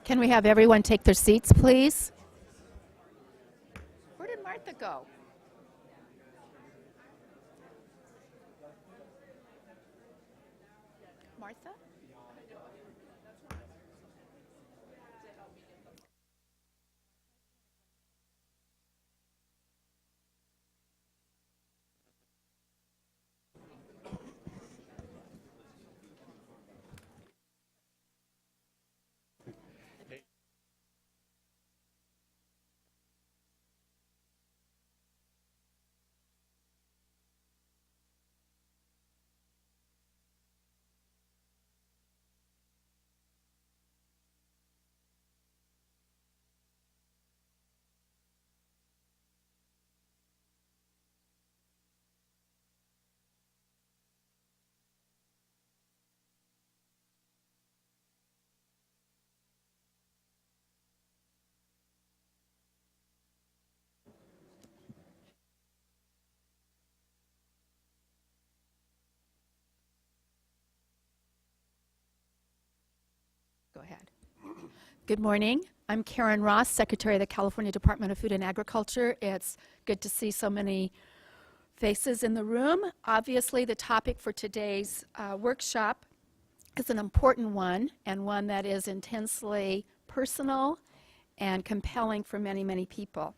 Can we have everyone take their seats, please? Where did Martha go? Martha? Go ahead. Good morning. I'm Karen Ross, Secretary of the California Department of Food and Agriculture. It's good to see so many faces in the room. Obviously, the topic for today's workshop is an important one, and one that is intensely personal and compelling for many, many people.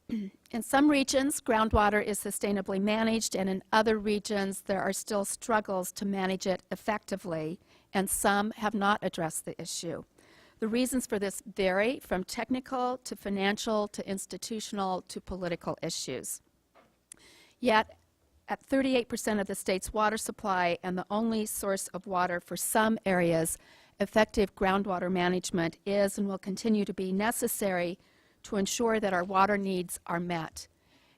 In some regions, groundwater is sustainably managed, and in other regions, there are still struggles to manage it effectively, and some have not addressed the issue. The reasons for this vary from technical to financial to institutional to political issues. Yet, at 38% of the state's water supply and the only source of water for some areas, effective groundwater management is and will continue to be necessary to ensure that our water needs are met.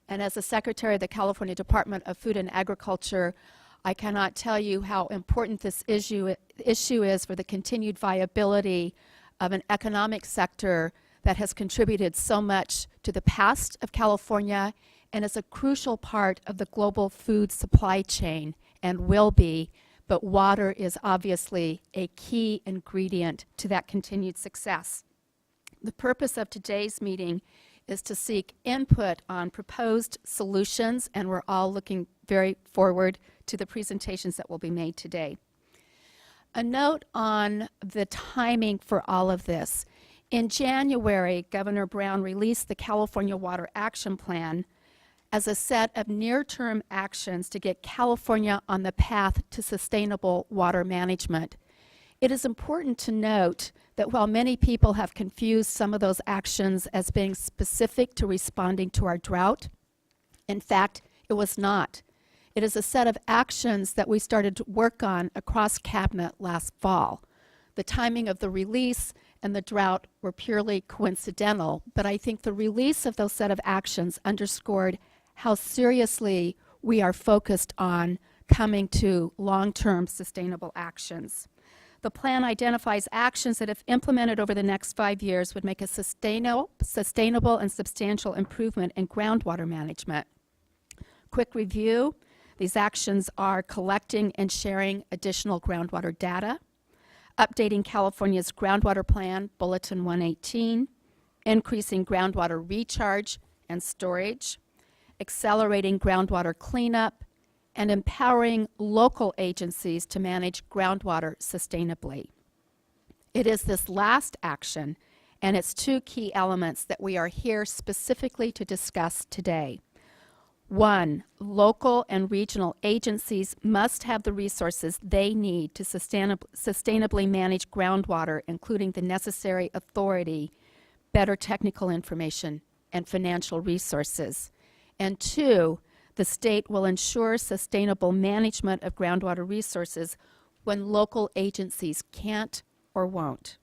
And as the Secretary of the California Department of Food and Agriculture, I cannot tell you how important this issue is for the continued viability of an economic sector that has contributed so much to the past of California and is a crucial part of the global food supply chain and will be, but water is obviously a key ingredient to that continued success. The purpose of today's meeting is to seek input on proposed solutions, and we're all looking very forward to the presentations that will be made today. A note on the timing for all of this. In January, Governor Brown released the California Water Action Plan as a set of near-term actions to get California on the path to sustainable water management. It is important to note that while many people have confused some of those actions as being specific to responding to our drought, in fact, it was not. It is a set of actions that we started to work on across Cabinet last fall. The timing of the release and the drought were purely coincidental, but I think the release of those set of actions underscored how seriously we are focused on coming to long-term sustainable actions. The plan identifies actions that, if implemented over the next 5 years, would make a sustainable and substantial improvement in groundwater management. Quick review. These actions are collecting and sharing additional groundwater data, updating California's groundwater plan, Bulletin 118, increasing groundwater recharge and storage, accelerating groundwater cleanup, and empowering local agencies to manage groundwater sustainably. It is this last action and its two key elements that we are here specifically to discuss today. One, local and regional agencies must have the resources they need to sustainably manage groundwater, including the necessary authority, better technical information, and financial resources. And two, the state will ensure sustainable management of groundwater resources when local agencies can't or won't.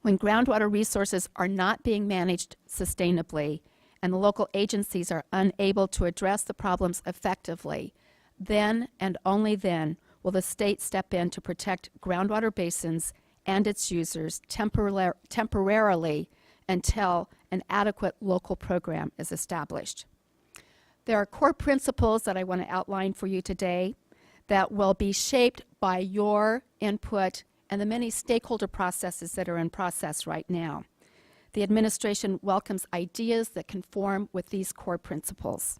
When groundwater resources are not being managed sustainably, and the local agencies are unable to address the problems effectively, then and only then will the state step in to protect groundwater basins and its users temporarily until an adequate local program is established. There are core principles that I want to outline for you today that will be shaped by your input and the many stakeholder processes that are in process right now. The administration welcomes ideas that conform with these core principles.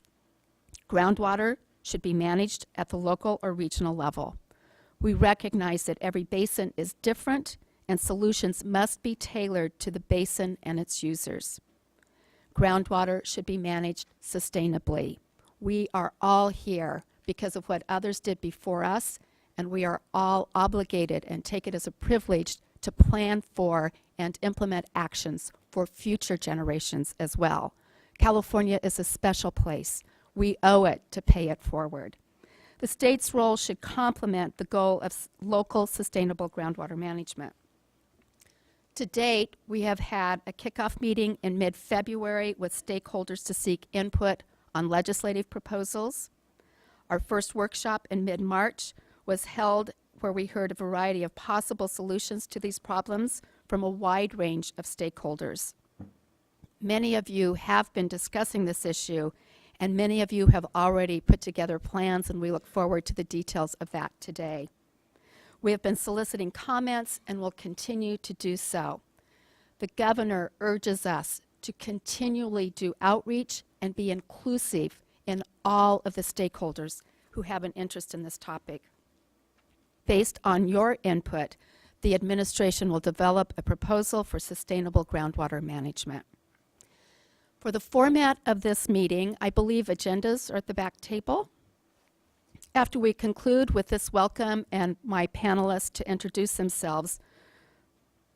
Groundwater should be managed at the local or regional level. We recognize that every basin is different and solutions must be tailored to the basin and its users. Groundwater should be managed sustainably. We are all here because of what others did before us, and we are all obligated and take it as a privilege to plan for and implement actions for future generations as well. California is a special place. We owe it to pay it forward. The state's role should complement the goal of local sustainable groundwater management. To date, we have had a kickoff meeting in mid-February with stakeholders to seek input on legislative proposals. Our first workshop in mid-March was held where we heard a variety of possible solutions to these problems from a wide range of stakeholders. Many of you have been discussing this issue, and many of you have already put together plans, and we look forward to the details of that today. We have been soliciting comments and will continue to do so. The governor urges us to continually do outreach and be inclusive in all of the stakeholders who have an interest in this topic. Based on your input, the administration will develop a proposal for sustainable groundwater management. For the format of this meeting, I believe agendas are at the back table. After we conclude with this welcome and my panelists to introduce themselves,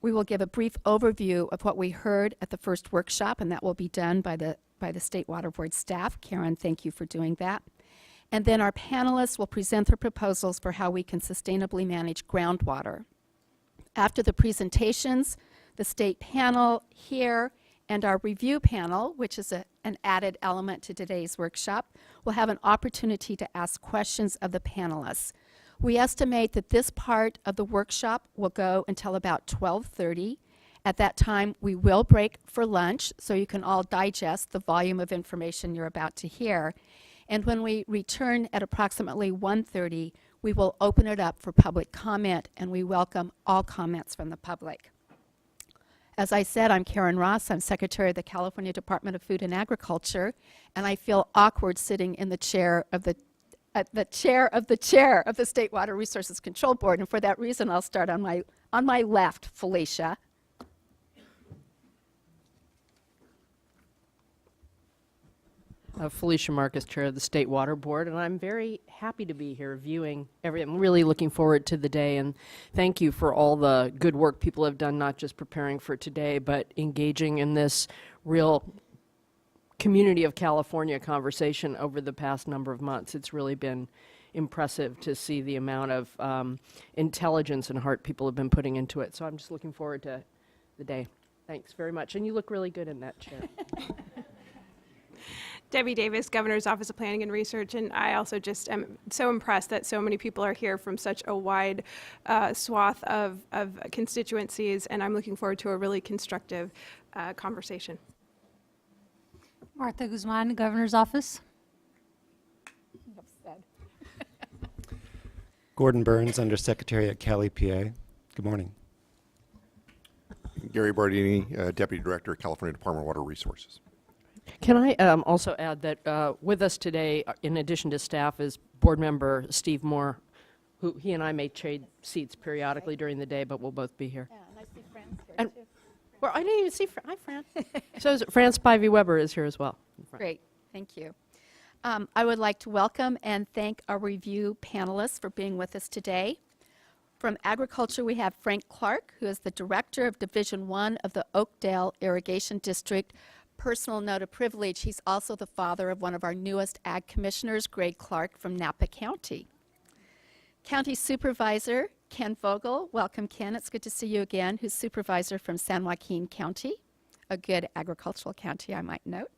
we will give a brief overview of what we heard at the first workshop, and that will be done by the State Water Board staff. Karen, thank you for doing that. And then our panelists will present their proposals for how we can sustainably manage groundwater. After the presentations, the state panel here and our review panel, which is an added element to today's workshop, will have an opportunity to ask questions of the panelists. We estimate that this part of the workshop will go until about 12:30. At that time, we will break for lunch so you can all digest the volume of information you're about to hear. And when we return at approximately 1:30, we will open it up for public comment, and we welcome all comments from the public. As I said, I'm Karen Ross. I'm Secretary of the California Department of Food and Agriculture, and I feel awkward sitting in the chair of the chair of the State Water Resources Control Board, and for that reason, I'll start on my left, Felicia. Felicia Marcus, Chair of the State Water Board, and I'm very happy to be here viewing everything. I'm really looking forward to the day, and thank you for all the good work people have done, not just preparing for today, but engaging in this real community of California conversation over the past number of months. It's really been impressive to see the amount of intelligence and heart people have been putting into it. So I'm just looking forward to the day. Thanks very much. And you look really good in that chair. Debbie Davis, Governor's Office of Planning and Research, and I also just am so impressed that so many people are here from such a wide swath of constituencies, and I'm looking forward to a really constructive conversation. Martha Guzman, Governor's Office. Gordon Burns, Undersecretary at Cali, PA. Good morning. Gary Bardini, Deputy Director, California Department of Water Resources. Can I also add that with us today, in addition to staff, is board member Steve Moore, who he and I may trade seats periodically during the day, but we'll both be here. Yeah, and I see Fran's here And- too. Well, I didn't even see Hi, Fran. So Fran Spivey-Weber is here as well. Great, thank you. I would like to welcome and thank our review panelists for being with us today. From Agriculture, we have Frank Clark, who is the Director of Division 1 of the Oakdale Irrigation District. Personal note of privilege, he's also the father of one of our newest ag commissioners, Greg Clark from Napa County. County Supervisor Ken Vogel, welcome Ken, it's good to see you again, who's supervisor from San Joaquin County, a good agricultural county I might note.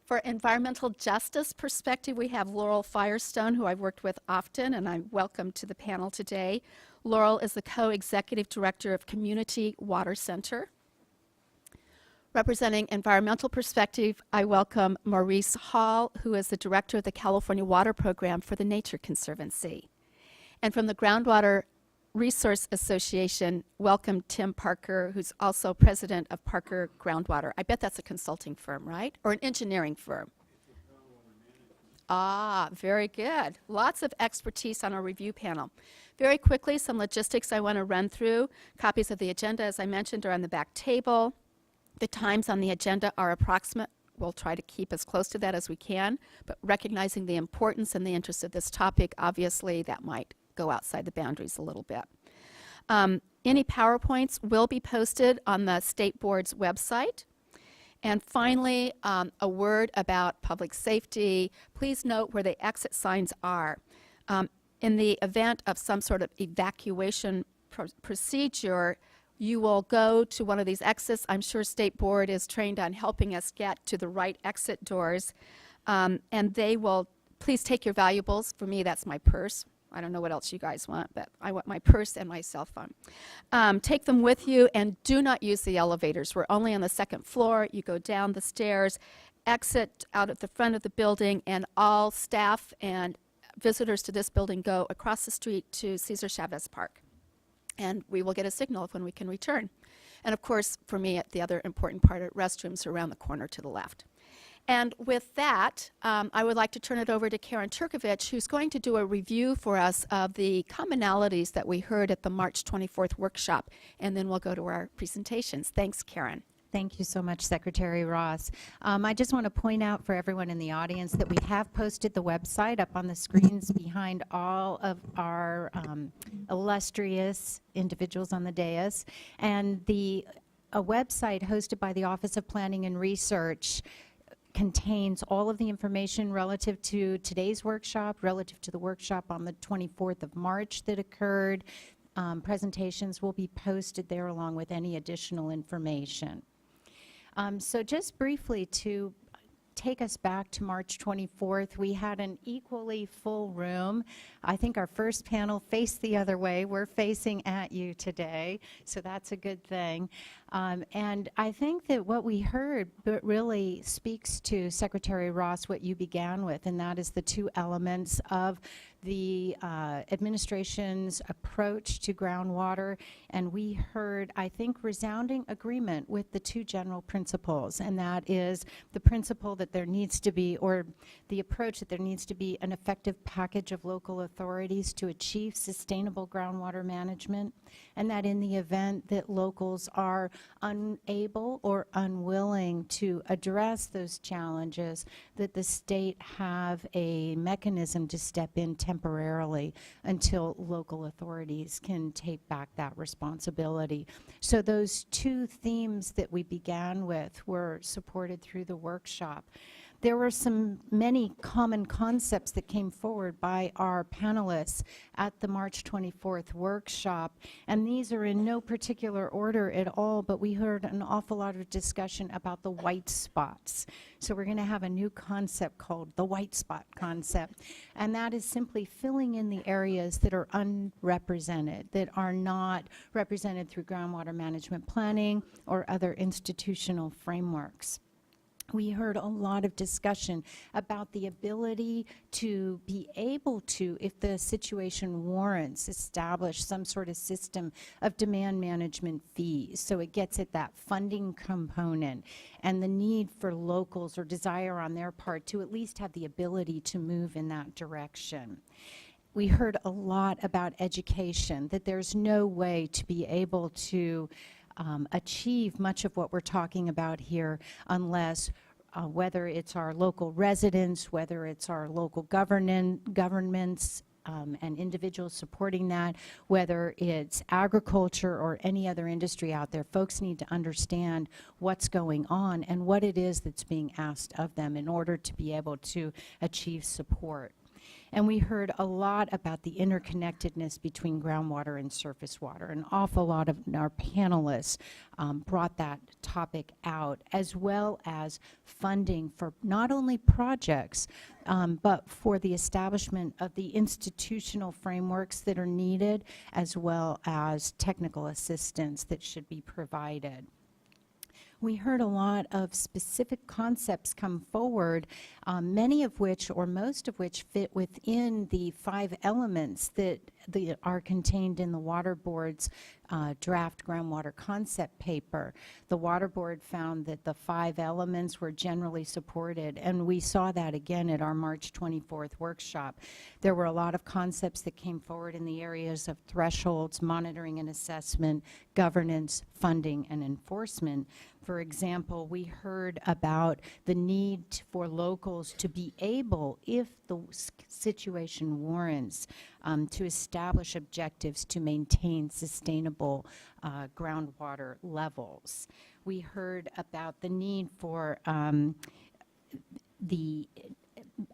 For environmental justice perspective, we have Laurel Firestone, who I've worked with often, and I'm welcome to the panel today. Laurel is the co-executive director of Community Water Center. Representing environmental perspective, I welcome Maurice Hall, who is the director of the California Water Program for the Nature Conservancy. And from the Groundwater Resource Association welcomed Tim Parker, who's also president of Parker Groundwater. I bet that's a consulting firm, right? Or an engineering firm. Ah, very good. Lots of expertise on our review panel. Very quickly, some logistics I want to run through. Copies of the agenda, as I mentioned, are on the back table. The times on the agenda are approximate. We'll try to keep as close to that as we can, but recognizing the importance and the interest of this topic, obviously that might go outside the boundaries a little bit. Any PowerPoints will be posted on the State Board's website. And finally, a word about public safety. Please note where the exit signs are. In the event of some sort of evacuation procedure, you will go to one of these exits. I'm sure State Board is trained on helping us get to the right exit doors. And they will, please take your valuables. For me, that's my purse. I don't know what else you guys want, but I want my purse and my cell phone. Take them with you and do not use the elevators. We're only on the second floor. You go down the stairs, exit out at the front of the building, and all staff and visitors to this building go across the street to Cesar Chavez Park. And we will get a signal when we can return. And of course, for me, the other important part are restrooms around the corner to the left. And with that, I would like to turn it over to Karen Turkovich, who's going to do a review for us of the commonalities that we heard at the March 24th workshop, and then we'll go to our presentations. Thanks, Karen. Thank you so much, Secretary Ross. I just want to point out for everyone in the audience that we have posted the website up on the screens behind all of our illustrious individuals on the dais. And a website hosted by the Office of Planning and Research contains all of the information relative to today's workshop, relative to the workshop on the 24th of March that occurred. Presentations will be posted there along with any additional information. So just briefly to take us back to March 24th, we had an equally full room. I think our first panel faced the other way. We're facing at you today, so that's a good thing. And I think that what we heard really speaks to, Secretary Ross, what you began with, and that is the two elements of the administration's approach to groundwater. And we heard, I think, resounding agreement with the two general principles, and that is the principle that there needs to be, or the approach that there needs to be an effective package of local authorities to achieve sustainable groundwater management, and that in the event that locals are unable or unwilling to address those challenges, that the state have a mechanism to step in temporarily until local authorities can take back that responsibility. So those two themes that we began with were supported through the workshop. There were many common concepts that came forward by our panelists at the March 24th workshop, and these are in no particular order at all, but we heard an awful lot of discussion about the white spots. So we're going to have a new concept called the white spot concept, and that is simply filling in the areas that are unrepresented, that are not represented through groundwater management planning or other institutional frameworks. We heard a lot of discussion about the ability to be able to, if the situation warrants, establish some sort of system of demand management fees. So it gets at that funding component and the need for locals or desire on their part to at least have the ability to move in that direction. We heard a lot about education, that there's no way to be able to achieve much of what we're talking about here unless whether it's our local residents, whether it's our local governments and individuals supporting that, whether it's agriculture or any other industry out there, folks need to understand what's going on and what it is that's being asked of them in order to be able to achieve support. And we heard a lot about the interconnectedness between groundwater and surface water. An awful lot of our panelists brought that topic out, as well as funding for not only projects, but for the establishment of the institutional frameworks that are needed, as well as technical assistance that should be provided. We heard a lot of specific concepts come forward, many of which, or most of which, fit within the 5 elements that are contained in the Water Board's draft groundwater concept paper. The Water Board found that the 5 elements were generally supported, and we saw that again at our March 24th workshop. There were a lot of concepts that came forward in the areas of thresholds, monitoring and assessment, governance, funding, and enforcement. For example, we heard about the need for locals to be able, if the situation warrants, to establish objectives to maintain sustainable groundwater levels. We heard about the need for the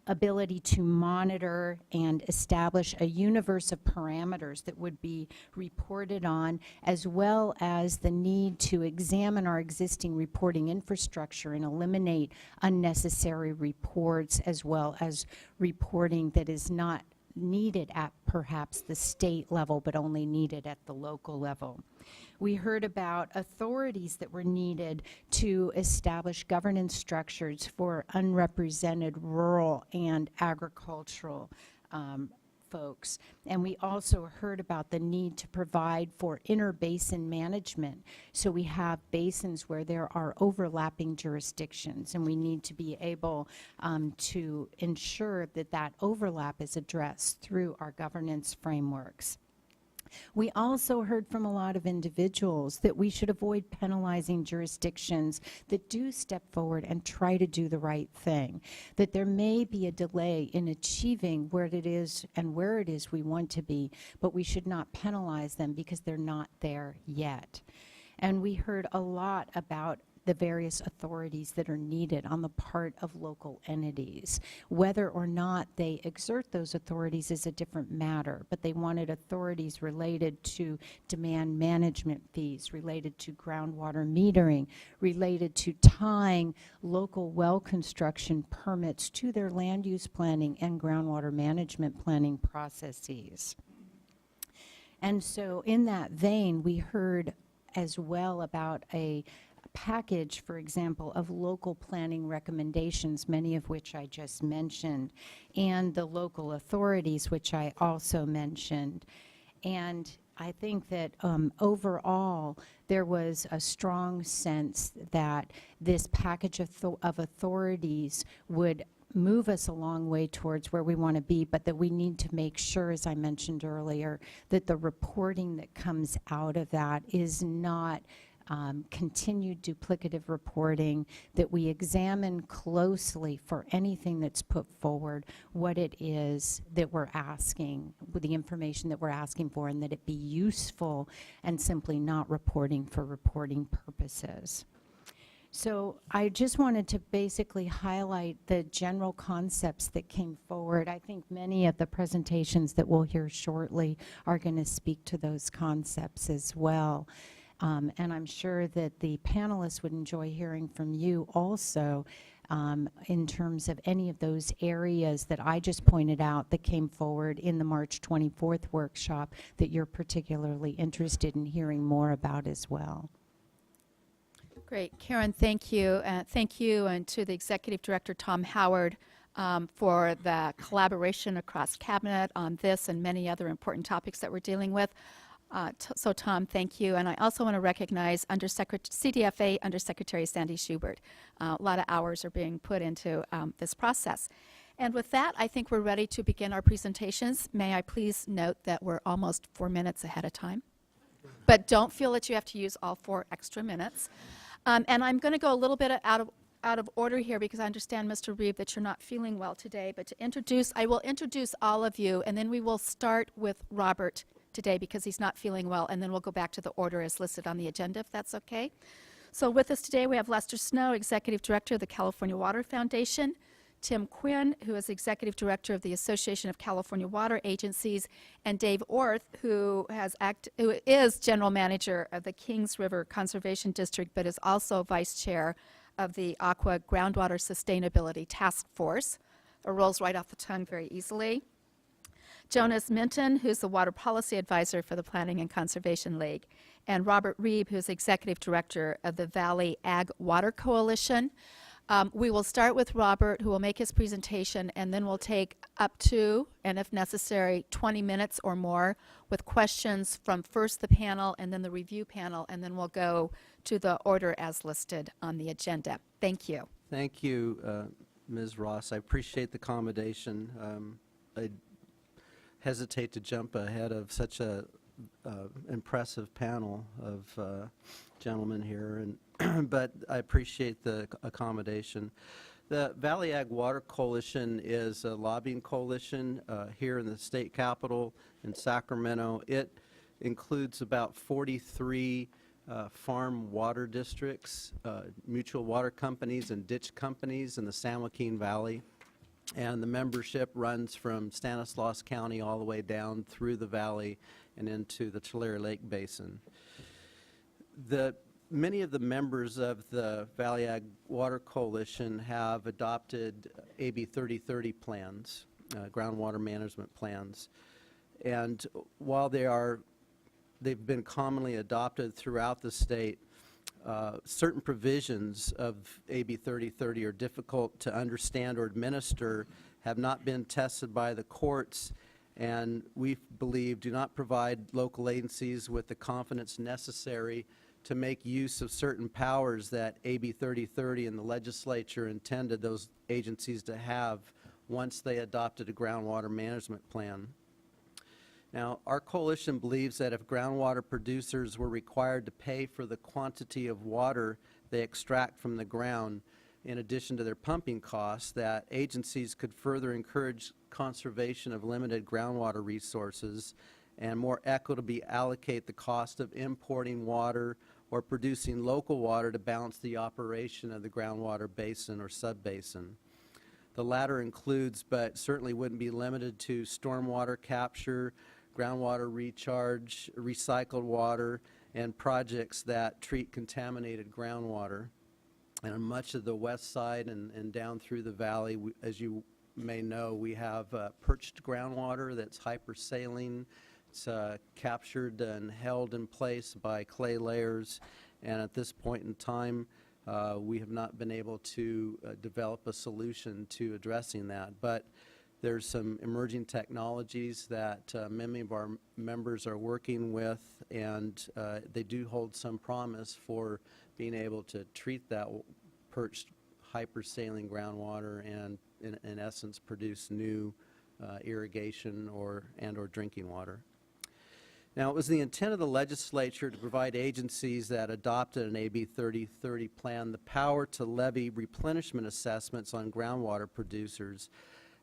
ability to monitor and establish a universe of parameters that would be reported on, as well as the need to examine our existing reporting infrastructure and eliminate unnecessary reports, as well as reporting that is not needed at perhaps the state level, but only needed at the local level. We heard about authorities that were needed to establish governance structures for unrepresented rural and agricultural folks. And we also heard about the need to provide for interbasin management. So we have basins where there are overlapping jurisdictions, and we need to be able to ensure that that overlap is addressed through our governance frameworks. We also heard from a lot of individuals that we should avoid penalizing jurisdictions that do step forward and try to do the right thing, that there may be a delay in achieving where it is and where it is we want to be, but we should not penalize them because they're not there yet. And we heard a lot about the various authorities that are needed on the part of local entities. Whether or not they exert those authorities is a different matter, but they wanted authorities related to demand management fees, related to groundwater metering, related to tying local well construction permits to their land use planning and groundwater management planning processes. And so in that vein, we heard as well about a package, for example, of local planning recommendations, many of which I just mentioned, and the local authorities, which I also mentioned. And I think that overall, there was a strong sense that this package of authorities would move us a long way towards where we want to be, but that we need to make sure, as I mentioned earlier, that the reporting that comes out of that is not continued duplicative reporting, that we examine closely for anything that's put forward, what it is that we're asking, with the information that we're asking for, and that it be useful and simply not reporting for reporting purposes. So I just wanted to basically highlight the general concepts that came forward. I think many of the presentations that we'll hear shortly are going to speak to those concepts as well. And I'm sure that the panelists would enjoy hearing from you also in terms of any of those areas that I just pointed out that came forward in the March 24th workshop that you're particularly interested in hearing more about as well. Great. Karen, thank you. Thank you, and to the Executive Director, Tom Howard, for the collaboration across Cabinet on this and many other important topics that we're dealing with. So, Tom, thank you. And I also want to recognize CDFA Undersecretary Sandy Schubert. A lot of hours are being put into this process. And with that, I think we're ready to begin our presentations. May I please note that we're almost 4 minutes ahead of time. But don't feel that you have to use all 4 extra minutes. And I'm going to go a little bit out of order here because I understand, Mr. Reeve, that you're not feeling well today. But I will introduce all of you, and then we will start with Robert today because he's not feeling well, and then we'll go back to the order as listed on the agenda, if that's okay. So with us today, we have Lester Snow, Executive Director of the California Water Foundation, Tim Quinn, who is Executive Director of the Association of California Water Agencies, and Dave Orth, who is General Manager of the Kings River Conservation District, but is also Vice Chair of the Aqua Groundwater Sustainability Task Force. It rolls right off the tongue very easily. Jonas Minton, who's the Water Policy Advisor for the Planning and Conservation League, and Robert Reeb, who's Executive Director of the Valley Ag Water Coalition. We will start with Robert, who will make his presentation, and then we'll take up to, and if necessary, 20 minutes or more with questions from first the panel and then the review panel, and then we'll go to the order as listed on the agenda. Thank you. Thank you, Ms. Ross. I appreciate the accommodation. I hesitate to jump ahead of such a impressive panel of gentlemen here, and but I appreciate the accommodation. The Valley Ag Water Coalition is a lobbying coalition here in the state capitol in Sacramento. It includes about 43 farm water districts, mutual water companies, and ditch companies in the San Joaquin Valley. And the membership runs from Stanislaus County all the way down through the valley and into the Tulare Lake Basin. Many of the members of the Valley Ag Water Coalition have adopted AB 3030 plans, groundwater management plans. And while they've been commonly adopted throughout the state, certain provisions of AB 3030 are difficult to understand or administer, have not been tested by the courts, and we believe do not provide local agencies with the confidence necessary to make use of certain powers that AB 3030 and the legislature intended those agencies to have once they adopted a groundwater management plan. Now, our coalition believes that if groundwater producers were required to pay for the quantity of water they extract from the ground, in addition to their pumping costs, that agencies could further encourage conservation of limited groundwater resources and more equitably allocate the cost of importing water or producing local water to balance the operation of the groundwater basin or subbasin. The latter includes, but certainly wouldn't be limited to, stormwater capture, groundwater recharge, recycled water, and projects that treat contaminated groundwater. And on much of the west side and down through the valley, as you may know, we have perched groundwater that's hypersaline. It's captured and held in place by clay layers, and at this point in time, we have not been able to develop a solution to addressing that. But there's some emerging technologies that many of our members are working with, and they do hold some promise for being able to treat that perched hypersaline groundwater and, in essence, produce new irrigation or drinking water. Now, it was the intent of the legislature to provide agencies that adopted an AB 3030 plan the power to levy replenishment assessments on groundwater producers,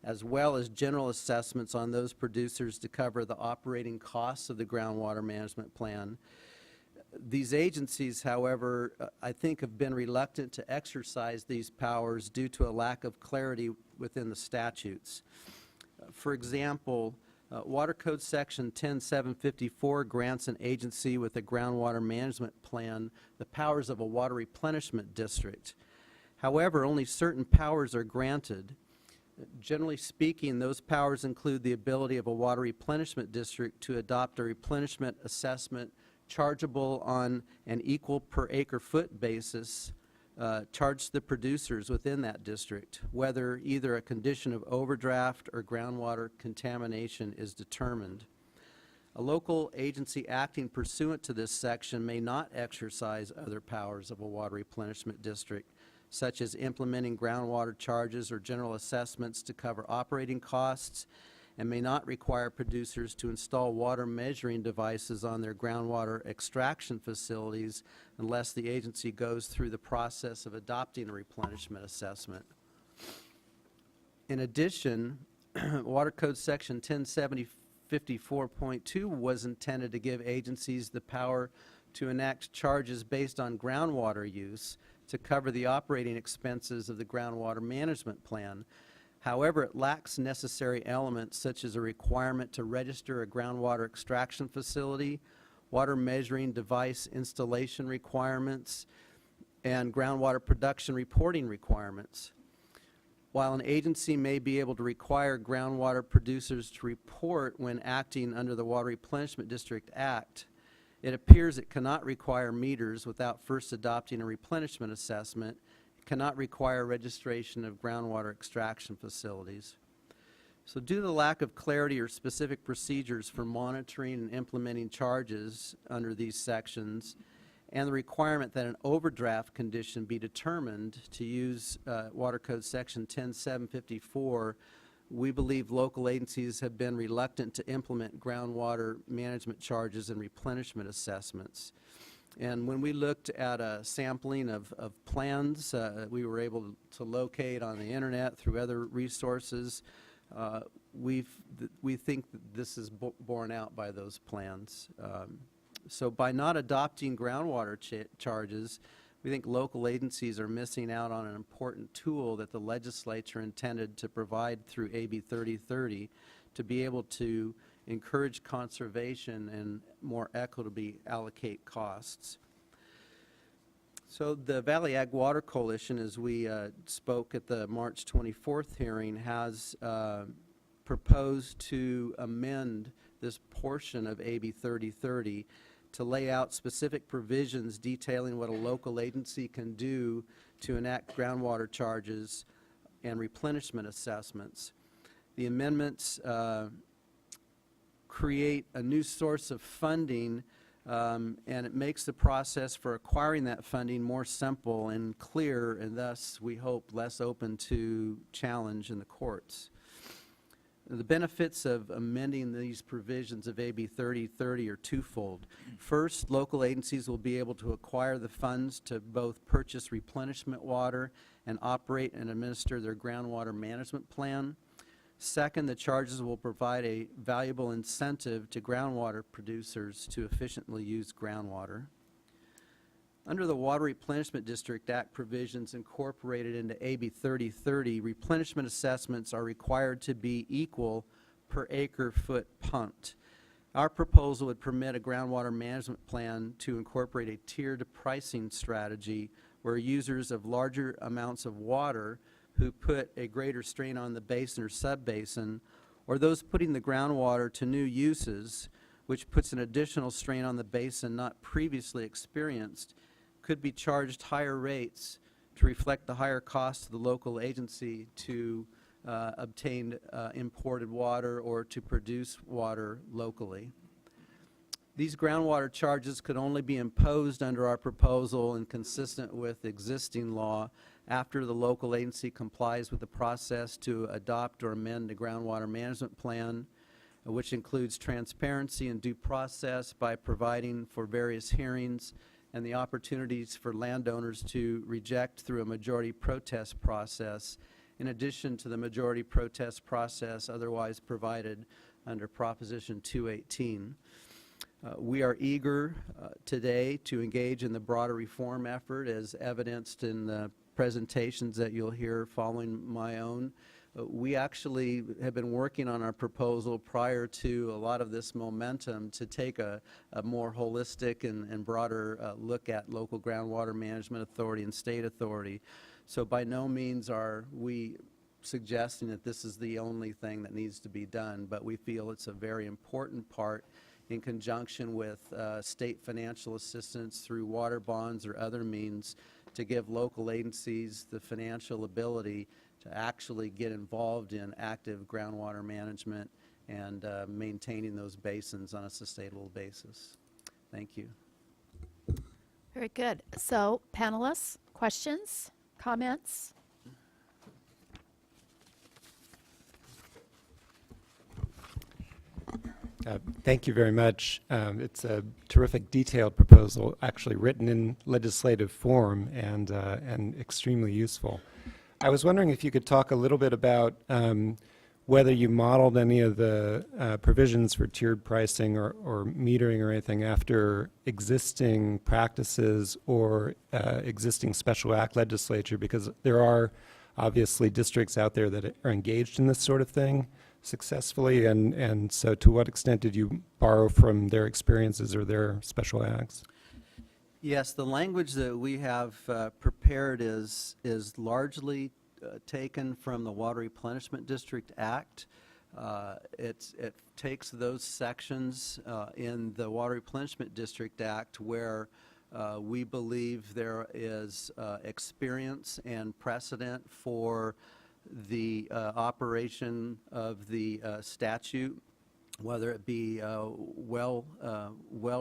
as well as general assessments on those producers to cover the operating costs of the groundwater management plan. These agencies, however, I think have been reluctant to exercise these powers due to a lack of clarity within the statutes. For example, Water Code Section 10754 grants an agency with a groundwater management plan the powers of a water replenishment district. However, only certain powers are granted. Generally speaking, those powers include the ability of a water replenishment district to adopt a replenishment assessment chargeable on an equal per acre foot basis, charged to the producers within that district, whether either a condition of overdraft or groundwater contamination is determined. A local agency acting pursuant to this section may not exercise other powers of a water replenishment district, such as implementing groundwater charges or general assessments to cover operating costs, and may not require producers to install water measuring devices on their groundwater extraction facilities unless the agency goes through the process of adopting a replenishment assessment. In addition, Water Code Section 107054.2 was intended to give agencies the power to enact charges based on groundwater use to cover the operating expenses of the groundwater management plan. However, it lacks necessary elements such as a requirement to register a groundwater extraction facility, water measuring device installation requirements, and groundwater production reporting requirements. While an agency may be able to require groundwater producers to report when acting under the Water Replenishment District Act, it appears it cannot require meters without first adopting a replenishment assessment. It cannot require registration of groundwater extraction facilities. So due to the lack of clarity or specific procedures for monitoring and implementing charges under these sections, and the requirement that an overdraft condition be determined to use Water Code Section 10754, we believe local agencies have been reluctant to implement groundwater management charges and replenishment assessments. And when we looked at a sampling of plans we were able to locate on the internet through other resources, we think that this is borne out by those plans. So by not adopting groundwater charges, we think local agencies are missing out on an important tool that the legislature intended to provide through AB 3030 to be able to encourage conservation and more equitably allocate costs. So the Valley Ag Water Coalition, as we spoke at the March 24th hearing, has proposed to amend this portion of AB 3030 to lay out specific provisions detailing what a local agency can do to enact groundwater charges and replenishment assessments. The amendments create a new source of funding, and it makes the process for acquiring that funding more simple and clear, and thus, we hope, less open to challenge in the courts. The benefits of amending these provisions of AB 3030 are twofold. First, local agencies will be able to acquire the funds to both purchase replenishment water and operate and administer their groundwater management plan. Second, the charges will provide a valuable incentive to groundwater producers to efficiently use groundwater. Under the Water Replenishment District Act provisions incorporated into AB 3030, replenishment assessments are required to be equal per acre foot pumped. Our proposal would permit a groundwater management plan to incorporate a tiered pricing strategy where users of larger amounts of water who put a greater strain on the basin or subbasin, or those putting the groundwater to new uses, which puts an additional strain on the basin not previously experienced, could be charged higher rates to reflect the higher cost to the local agency to obtain imported water or to produce water locally. These groundwater charges could only be imposed under our proposal and consistent with existing law after the local agency complies with the process to adopt or amend the groundwater management plan, which includes transparency and due process by providing for various hearings and the opportunities for landowners to reject through a majority protest process, in addition to the majority protest process otherwise provided under Proposition 218. We are eager today to engage in the broader reform effort as evidenced in the presentations that you'll hear following my own. We actually have been working on our proposal prior to a lot of this momentum to take a more holistic and broader look at local groundwater management authority and state authority. So by no means are we suggesting that this is the only thing that needs to be done, but we feel it's a very important part in conjunction with state financial assistance through water bonds or other means to give local agencies the financial ability to actually get involved in active groundwater management and maintaining those basins on a sustainable basis. Thank you. Very good. So, panelists, questions, comments? Thank you very much. It's a terrific detailed proposal, actually written in legislative form and extremely useful. I was wondering if you could talk a little bit about whether you modeled any of the provisions for tiered pricing or metering or anything after existing practices or existing special act legislature, because there are obviously districts out there that are engaged in this sort of thing successfully, and so to what extent did you borrow from their experiences or their special acts? Yes, the language that we have prepared is largely taken from the Water Replenishment District Act. It takes those sections in the Water Replenishment District Act where we believe there is experience and precedent for the operation of the statute, whether it be well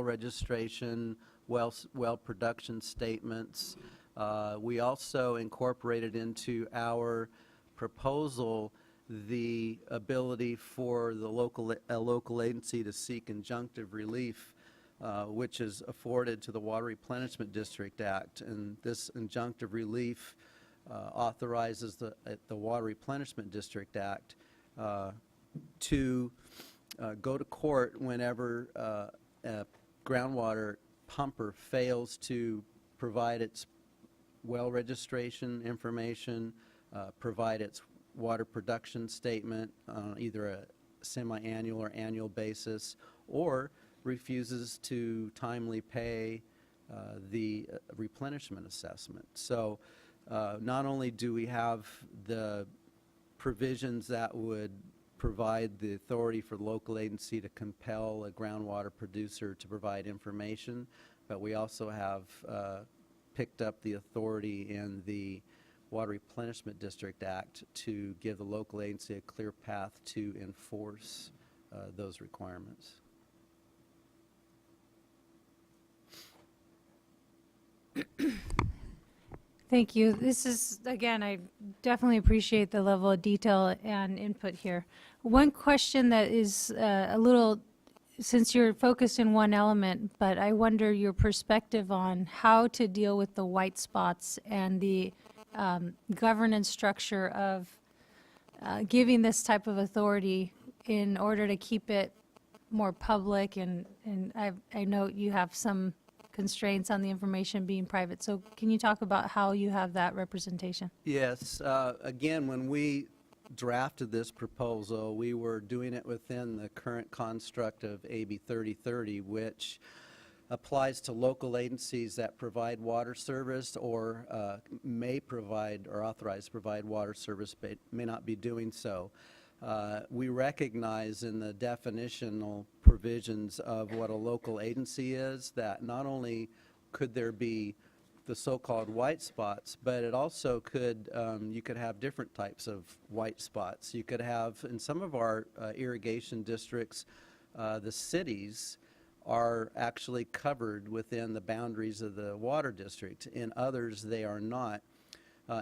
registration, well production statements. We also incorporated into our proposal the ability for the local agency to seek injunctive relief, which is afforded to the Water Replenishment District Act. And this injunctive relief authorizes the Water Replenishment District Act to go to court whenever a groundwater pumper fails to provide its well registration information, provide its water production statement on either a semi-annual or annual basis, or refuses to timely pay the replenishment assessment. So not only do we have the provisions that would provide the authority for the local agency to compel a groundwater producer to provide information, but we also have picked up the authority in the Water Replenishment District Act to give the local agency a clear path to enforce those requirements. Thank you. This is, again, I definitely appreciate the level of detail and input here. One question that is a little, since you're focused in one element, but I wonder your perspective on how to deal with the white spots and the governance structure of giving this type of authority in order to keep it more public, and I know you have some constraints on the information being private. So can you talk about how you have that representation? Yes. Again, when we drafted this proposal, we were doing it within the current construct of AB 3030, which applies to local agencies that provide water service or may provide or authorize to provide water service but may not be doing so. We recognize in the definitional provisions of what a local agency is that not only could there be the so-called white spots, but it also could, you could have different types of white spots. You could have, in some of our irrigation districts, the cities are actually covered within the boundaries of the water district. In others, they are not.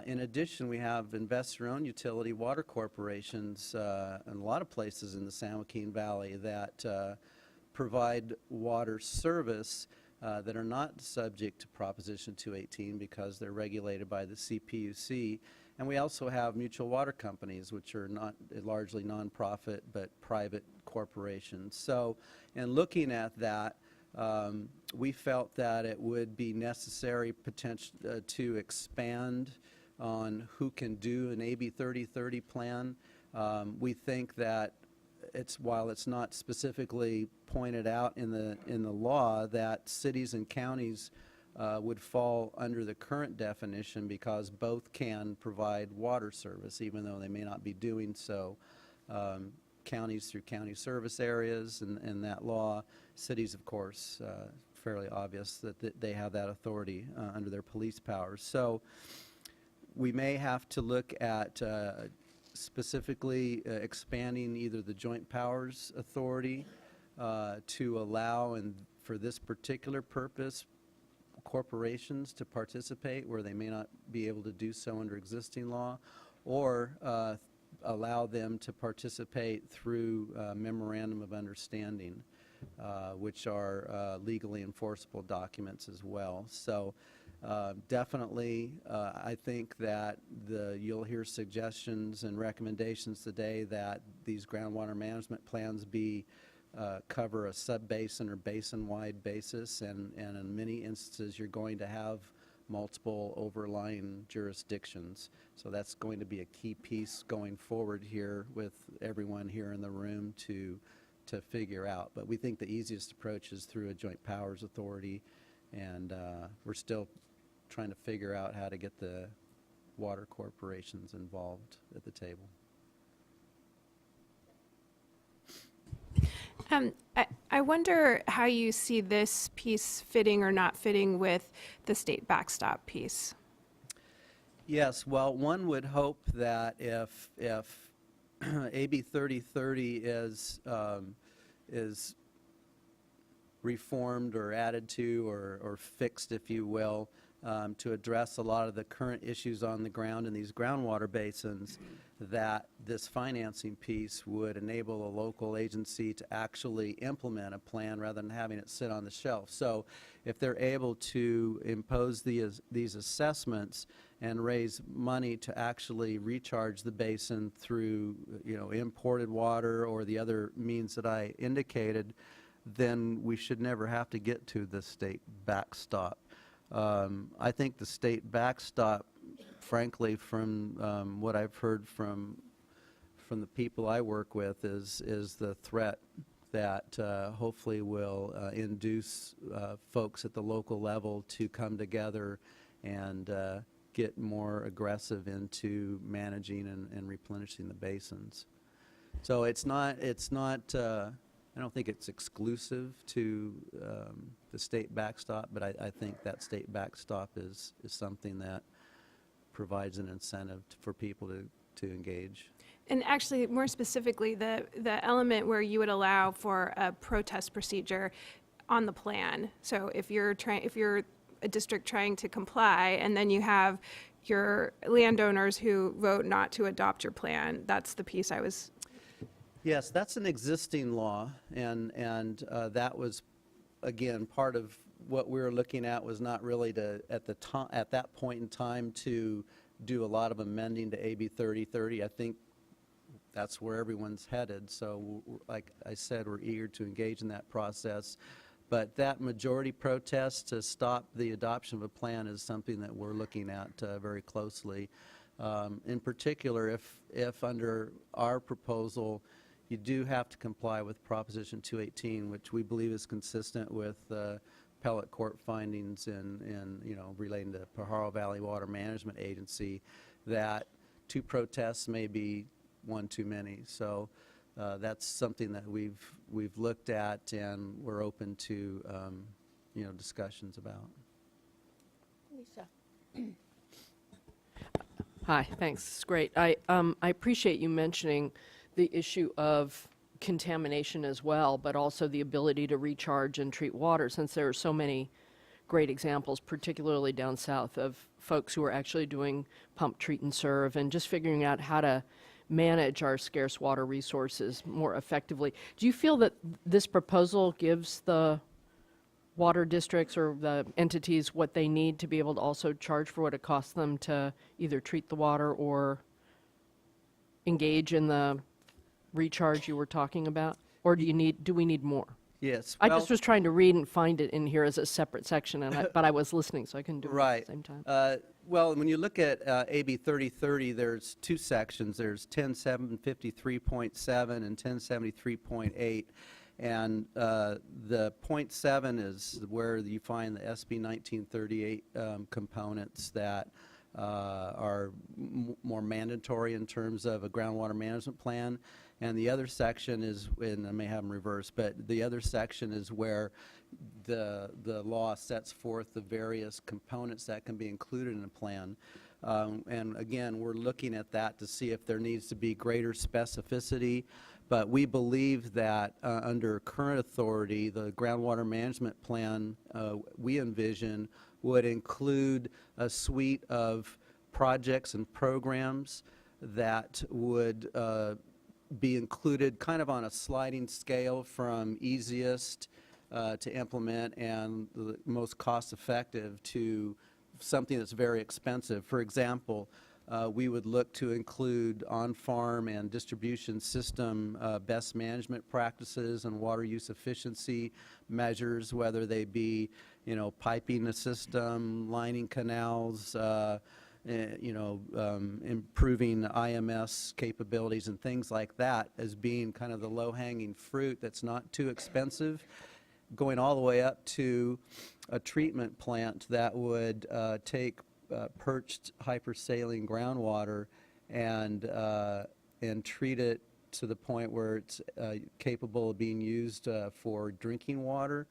In addition, we have investor-owned utility water corporations in a lot of places in the San Joaquin Valley that provide water service that are not subject to Proposition 218 because they're regulated by the CPUC. And we also have mutual water companies, which are not largely nonprofit but private corporations. So in looking at that, we felt that it would be necessary to expand on who can do an AB 3030 plan. We think that while it's not specifically pointed out in the law, that cities and counties would fall under the current definition because both can provide water service, even though they may not be doing so. Counties through county service areas and that law. Cities, of course, fairly obvious that they have that authority under their police powers. So we may have to look at specifically expanding either the joint powers authority to allow, and for this particular purpose, corporations to participate where they may not be able to do so under existing law, or allow them to participate through memorandum of understanding, which are legally enforceable documents as well. So definitely, I think that you'll hear suggestions and recommendations today that these groundwater management plans cover a sub-basin or basin-wide basis, and in many instances you're going to have multiple overlying jurisdictions. So that's going to be a key piece going forward here with everyone here in the room to figure out. But we think the easiest approach is through a joint powers authority, and we're still trying to figure out how to get the water corporations involved at the table. I wonder how you see this piece fitting or not fitting with the state backstop piece. Yes, well, one would hope that if AB 3030 is reformed or added to or fixed, if you will, to address a lot of the current issues on the ground in these groundwater basins, that this financing piece would enable a local agency to actually implement a plan rather than having it sit on the shelf. So if they're able to impose these assessments and raise money to actually recharge the basin through, imported water or the other means that I indicated, then we should never have to get to the state backstop. I think the state backstop, frankly, from what I've heard from the people I work with, is the threat that hopefully will induce folks at the local level to come together and get more aggressive into managing and replenishing the basins. So it's not. I don't think it's exclusive to the state backstop, but I think that state backstop is something that provides an incentive for people to engage. And actually, more specifically, the element where you would allow for a protest procedure on the plan. So if you're a district trying to comply, and then you have your landowners who vote not to adopt your plan, that's the piece I was. Yes, that's an existing law, and that was, again, part of what we were looking at was not really at that point in time to do a lot of amending to AB 3030. I think that's where everyone's headed. So, like I said, we're eager to engage in that process. But that majority protest to stop the adoption of a plan is something that we're looking at very closely. In particular, if under our proposal, you do have to comply with Proposition 218, which we believe is consistent with appellate court findings in relating to Pajaro Valley Water Management Agency, that 2 protests may be one too many. So that's something that we've looked at, and we're open to discussions about. Lisa. Hi, thanks. It's great. I appreciate you mentioning the issue of contamination as well, but also the ability to recharge and treat water, since there are so many great examples, particularly down south, of folks who are actually doing pump, treat, and serve, and just figuring out how to manage our scarce water resources more effectively. Do you feel that this proposal gives the water districts or the entities what they need to be able to also charge for what it costs them to either treat the water or engage in the recharge you were talking about? Or do we need more? Yes. I just was trying to read and find it in here as a separate section, but I was listening, so I couldn't do it right. at the same time. Well, when you look at AB 3030, there's 2 sections. There's 10753.7 and 1073.8. And the .7 is where you find the SB 1938 components that are more mandatory in terms of a groundwater management plan. And the other section is, and I may have them reversed, but the other section is where the law sets forth the various components that can be included in a plan. And again, we're looking at that to see if there needs to be greater specificity. But we believe that under current authority, the groundwater management plan we envision would include a suite of projects and programs that would be included kind of on a sliding scale from easiest to implement and the most cost-effective to something that's very expensive. For example, we would look to include on-farm and distribution system best management practices and water use efficiency measures, whether they be, piping the system, lining canals, improving IMS capabilities and things like that as being kind of the low-hanging fruit that's not too expensive, going all the way up to a treatment plant that would take perched hypersaline groundwater and treat it to the point where it's capable of being used for drinking water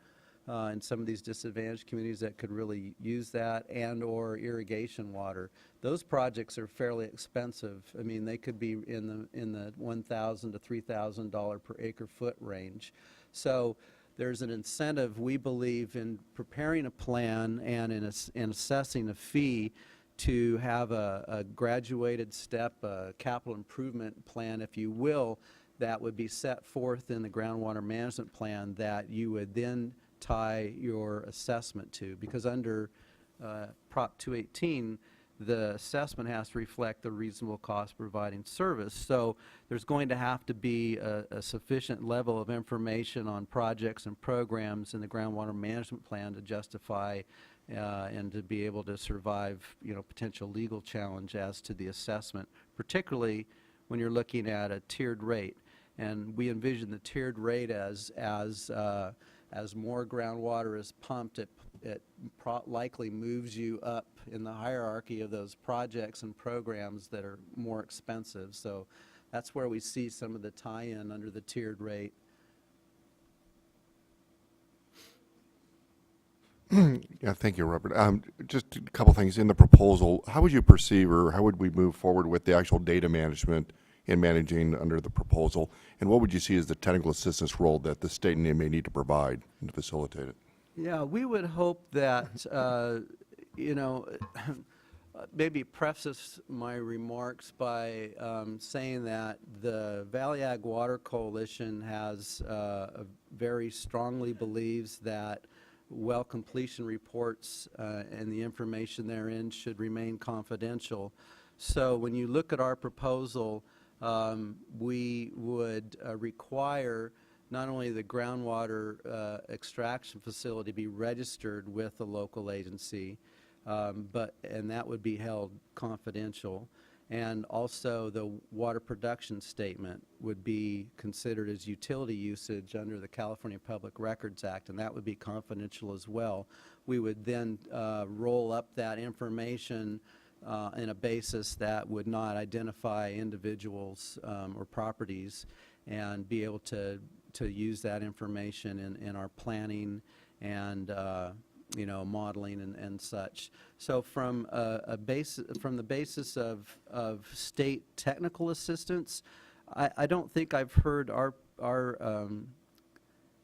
in some of these disadvantaged communities that could really use that, and or irrigation water. Those projects are fairly expensive. I mean, they could be in the $1,000 to $3,000 per acre foot range. So there's an incentive, we believe, in preparing a plan and in assessing a fee to have a graduated step, a capital improvement plan, if you will, that would be set forth in the groundwater management plan that you would then tie your assessment to. Because under Prop 218, the assessment has to reflect the reasonable cost of providing service. So there's going to have to be a sufficient level of information on projects and programs in the groundwater management plan to justify and to be able to survive, potential legal challenge as to the assessment, particularly when you're looking at a tiered rate. And we envision the tiered rate as more groundwater is pumped, it likely moves you up in the hierarchy of those projects and programs that are more expensive. So that's where we see some of the tie-in under the tiered rate. Yeah, thank you, Robert. Just a couple things in the proposal. How would you perceive, or how would we move forward with the actual data management in managing under the proposal? And what would you see as the technical assistance role that the state may need to provide and to facilitate it? Yeah, we would hope that, maybe preface my remarks by saying that the Valley Ag Water Coalition has very strongly believes that well completion reports and the information therein should remain confidential. So when you look at our proposal, we would require not only the groundwater extraction facility be registered with the local agency, and that would be held confidential. And also the water production statement would be considered as utility usage under the California Public Records Act, and that would be confidential as well. We would then roll up that information in a basis that would not identify individuals or properties, and be able to use that information in our planning and modeling and such. So from the basis of state technical assistance, I don't think I've heard our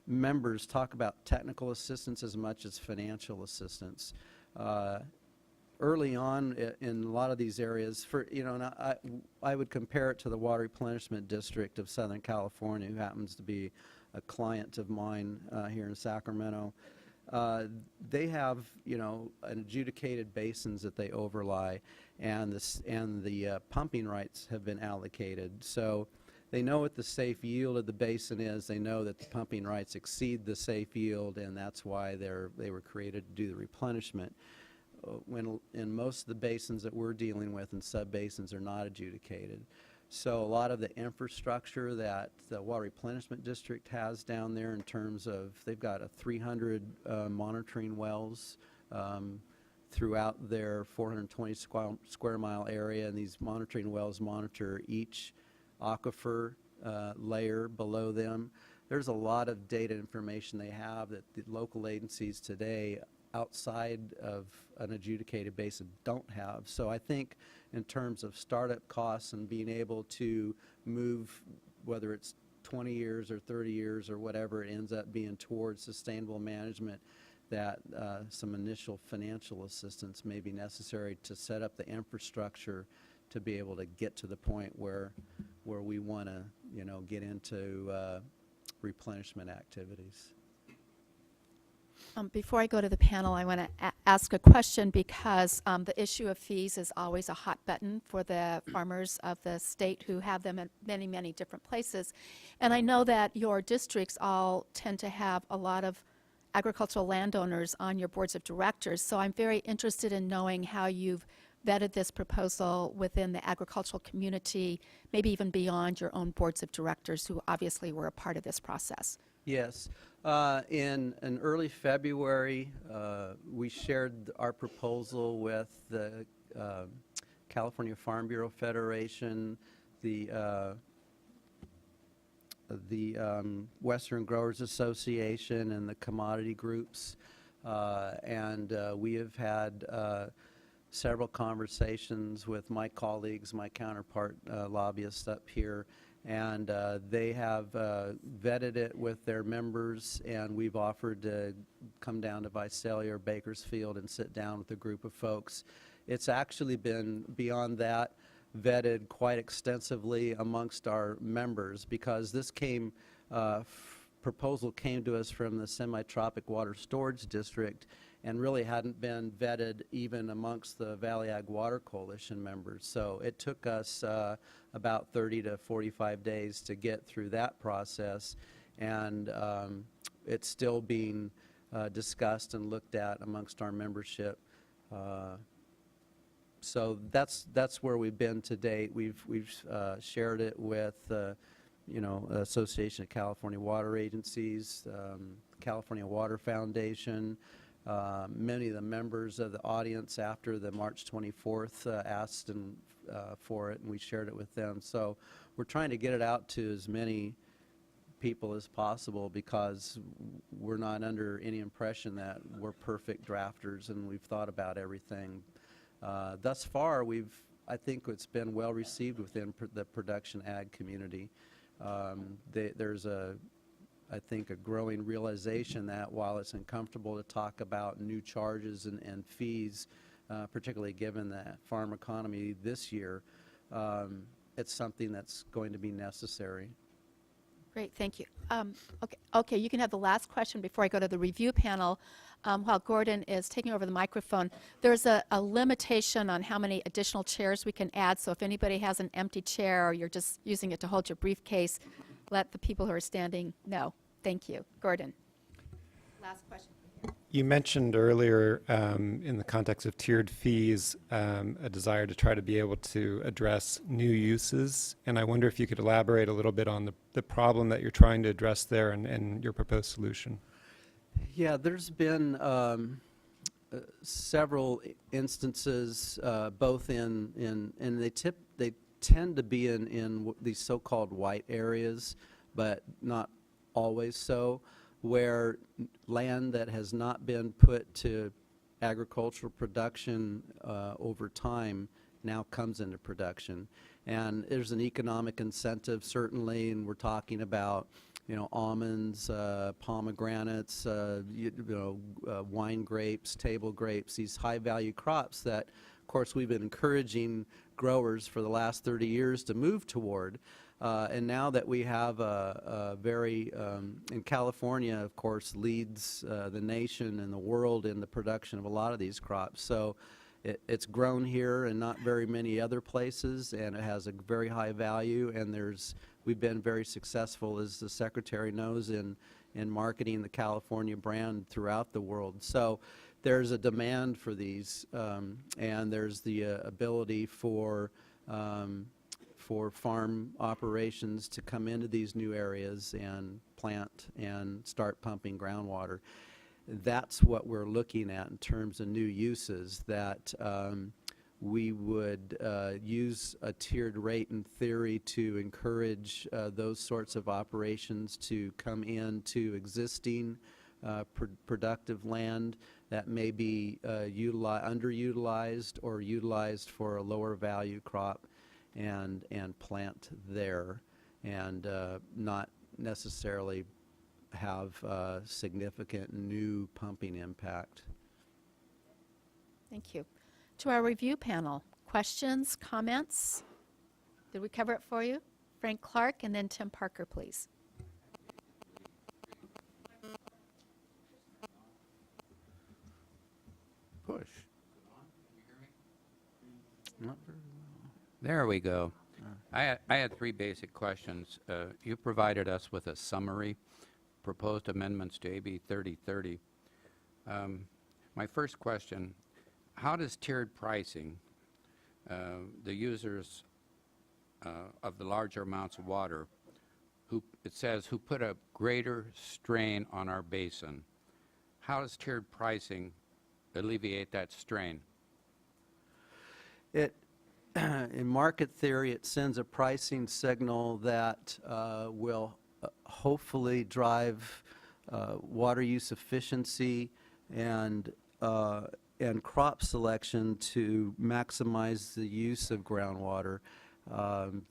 members talk about technical assistance as much as financial assistance. Early on in a lot of these areas, and I would compare it to the Water Replenishment District of Southern California, who happens to be a client of mine here in Sacramento. They have, adjudicated basins that they overlie, and the pumping rights have been allocated. So they know what the safe yield of the basin is. They know that the pumping rights exceed the safe yield, and that's why they were created to do the replenishment. When in most of the basins that we're dealing with and sub-basins are not adjudicated. So a lot of the infrastructure that the Water Replenishment District has down there, in terms of, they've got 300 monitoring wells throughout their 420 square mile area, and these monitoring wells monitor each aquifer layer below them. There's a lot of data information they have that the local agencies today outside of an adjudicated basin don't have. So I think in terms of startup costs and being able to move, whether it's 20 years or 30 years or whatever it ends up being, towards sustainable management, that some initial financial assistance may be necessary to set up the infrastructure to be able to get to the point where we want to, get into replenishment activities. Before I go to the panel, I want to ask a question, because the issue of fees is always a hot button for the farmers of the state who have them at many, many different places. And I know that your districts all tend to have a lot of agricultural landowners on your boards of directors. So I'm very interested in knowing how you've vetted this proposal within the agricultural community, maybe even beyond your own boards of directors, who obviously were a part of this process. Yes. In early February, we shared our proposal with the California Farm Bureau Federation, the Western Growers Association, and the commodity groups. And we have had several conversations with my colleagues, my counterpart lobbyists up here, and they have vetted it with their members, and we've offered to come down to Visalia or Bakersfield and sit down with a group of folks. It's actually been, beyond that, vetted quite extensively amongst our members, because this proposal came to us from the Semi-Tropic Water Storage District and really hadn't been vetted even amongst the Valley Ag Water Coalition members. So it took us about 30 to 45 days to get through that process, and it's still being discussed and looked at amongst our membership. So that's where we've been to date. We've shared it with Association of California Water Agencies, California Water Foundation. Many of the members of the audience after the March 24th asked for it, and we shared it with them. So we're trying to get it out to as many people as possible, because we're not under any impression that we're perfect drafters and we've thought about everything. Thus far, I think it's been well received within the production ag community. There's I think, a growing realization that while it's uncomfortable to talk about new charges and fees, particularly given the farm economy this year, it's something that's going to be necessary. Great, thank you. Okay, you can have the last question before I go to the review panel. While Gordon is taking over the microphone, there's a limitation on how many additional chairs we can add, so if anybody has an empty chair or you're just using it to hold your briefcase, let the people who are standing know. Thank you. Gordon, last question. You mentioned earlier, in the context of tiered fees, a desire to try to be able to address new uses, and I wonder if you could elaborate a little bit on the problem that you're trying to address there and your proposed solution. Yeah, there's been several instances, both and they tend to be in these so-called white areas, but not always so, where land that has not been put to agricultural production over time now comes into production. And there's an economic incentive, certainly, and we're talking about, almonds, pomegranates, wine grapes, table grapes, these high-value crops that, of course, we've been encouraging growers for the last 30 years to move toward. And now that we have a very, and California, of course, leads the nation and the world in the production of a lot of these crops. So it's grown here and not very many other places, and it has a very high value, and we've been very successful, as the Secretary knows, in marketing the California brand throughout the world. So there's a demand for these, and there's the ability for farm operations to come into these new areas and plant and start pumping groundwater. That's what we're looking at in terms of new uses, that we would use a tiered rate in theory to encourage those sorts of operations to come into existing productive land that may be underutilized or utilized for a lower value crop, and plant there, and not necessarily have significant new pumping impact. Thank you. To our review panel, questions, comments? Did we cover it for you? Frank Clark and then Tim Parker, please. Push. Not very well. There we go. I had three basic questions. You provided us with a summary, proposed amendments to AB 3030. My first question, how does tiered pricing, the users of the larger amounts of water, it says, who put a greater strain on our basin. How does tiered pricing alleviate that strain? It, in market theory, it sends a pricing signal that will hopefully drive water use efficiency and crop selection to maximize the use of groundwater.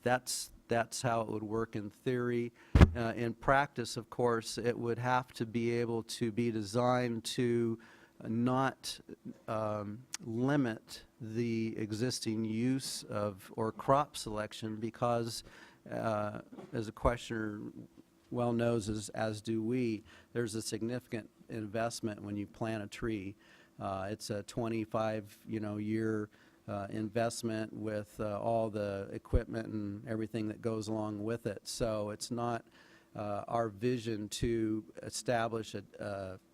That's how it would work in theory. In practice, of course, it would have to be able to be designed to not limit the existing use of or crop selection because, as a questioner well knows, as do we, there's a significant investment when you plant a tree. It's a 25-year investment with all the equipment and everything that goes along with it. So it's not our vision to establish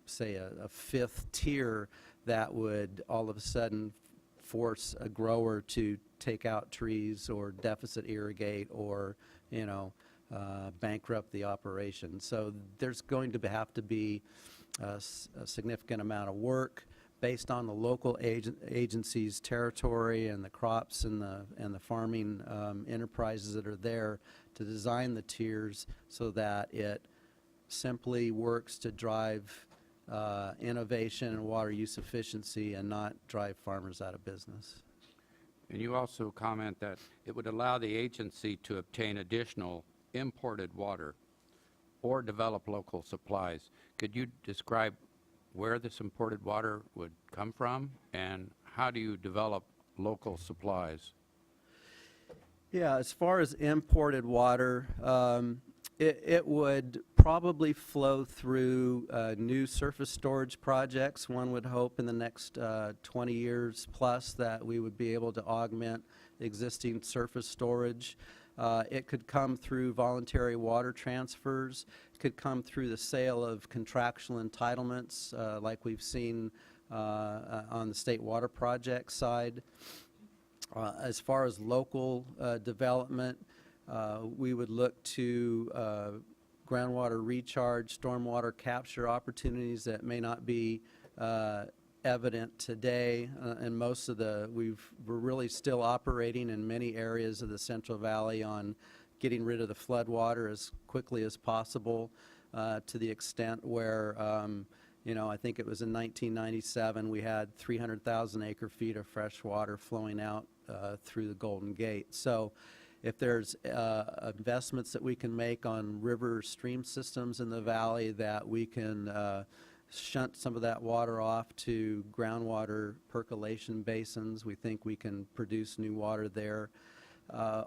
say a fifth tier that would all of a sudden force a grower to take out trees or deficit irrigate or bankrupt the operation. So there's going to have to be a significant amount of work based on the local agency's territory and the crops and the farming enterprises that are there to design the tiers so that it simply works to drive innovation and water use efficiency and not drive farmers out of business. And you also comment that it would allow the agency to obtain additional imported water or develop local supplies. Could you describe where this imported water would come from and how do you develop local supplies? Yeah, as far as imported water, it would probably flow through new surface storage projects. One would hope in the next 20 years plus that we would be able to augment existing surface storage. It could come through voluntary water transfers. It could come through the sale of contractual entitlements like we've seen on the State Water Project side. As far as local development, we would look to groundwater recharge, stormwater capture opportunities that may not be evident today. And most of we're really still operating in many areas of the Central Valley on getting rid of the flood water as quickly as possible to the extent where I think it was in 1997 we had 300,000 acre feet of fresh water flowing out through the Golden Gate. So if there's investments that we can make on river stream systems in the valley that we can shunt some of that water off to groundwater percolation basins, we think we can produce new water there.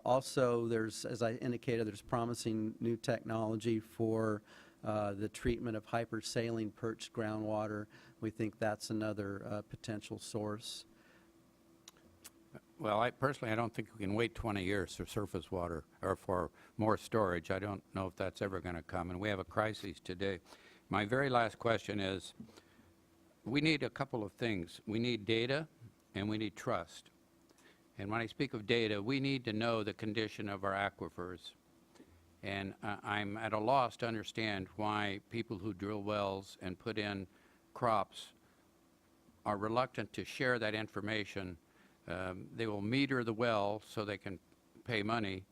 Also, as I indicated, there's promising new technology for the treatment of hypersaline perched groundwater. We think that's another potential source. Well, I don't think we can wait 20 years for surface water or for more storage. I don't know if that's ever going to come, and we have a crisis today. My very last question is, we need a couple of things. We need data and we need trust. And when I speak of data, we need to know the condition of our aquifers. And I'm at a loss to understand why people who drill wells and put in crops are reluctant to share that information. They will meter the well so they can pay money,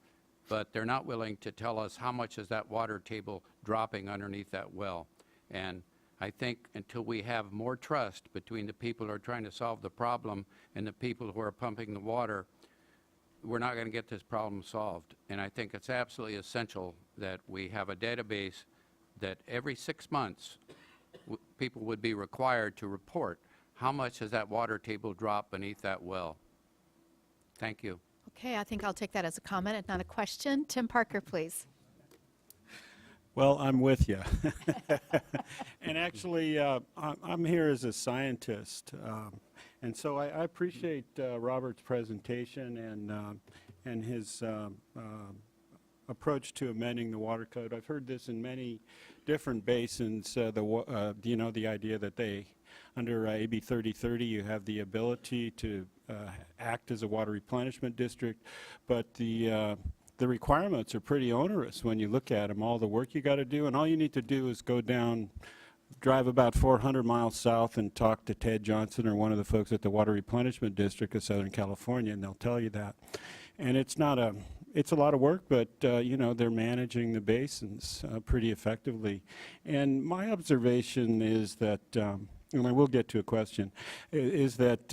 but they're not willing to tell us how much is that water table dropping underneath that well. And I think until we have more trust between the people who are trying to solve the problem and the people who are pumping the water, we're not going to get this problem solved. And I think it's absolutely essential that we have a database that every 6 months people would be required to report how much has that water table dropped beneath that well. Thank you. Okay, I think I'll take that as a comment and not a question. Tim Parker, please. Well, I'm with you. And actually, I'm here as a scientist. And so I appreciate Robert's presentation and his approach to amending the water code. I've heard this in many different basins, the idea that under AB 3030, you have the ability to act as a water replenishment district, but the the requirements are pretty onerous when you look at them, all the work you got to do, and all you need to do is go down, drive about 400 miles south and talk to Ted Johnson or one of the folks at the Water Replenishment District of Southern California, and they'll tell you that. And it's not a, it's a lot of work, but you know, they're managing the basins pretty effectively. And my observation is that, and I will get to a question, is that